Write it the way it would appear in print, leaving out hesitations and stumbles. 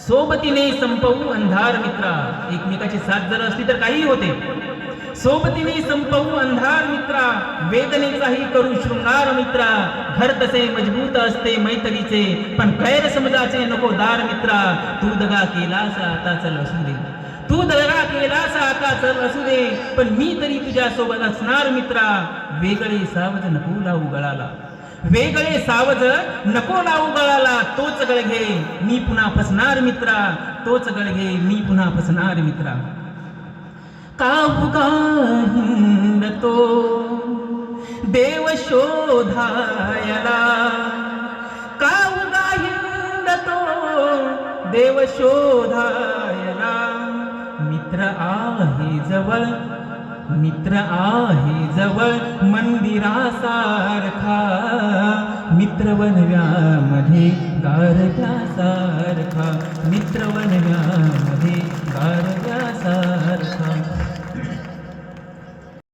सोबतीने संपवू अंधार मित्रा. एकमेकाची साथ जर असती तर काही होते. सोबतीने संपवू अंधार मित्रा, वेदनेचाही करू शृंगार मित्रा. घर तसे मजबूत असते मैत्रीचे, पण गैरसमजाचे नको दार मित्रा. तू दगा केलास आता चल असू दे, तू दगा केलास आता चल असू दे, पण मी तरी तुझ्या सोबत असणार मित्रा. वेगळे सावज नको लावू गळाला, वेगळे सावज नको लावू गळाला. तोच गळघे मी पुन्हा फसणार मित्रा, तोच गळघे मी पुन्हा फसणार मित्रा. काहुका हिंडतो देव शोधायला, काहुका हिंडतो देव शोधायला. मित्र आहे जवळ, मित्र आहे जवळ मंदिरासारखा. मित्र बनव्यामध्ये गारव्यासारखा, मित्र बनव्या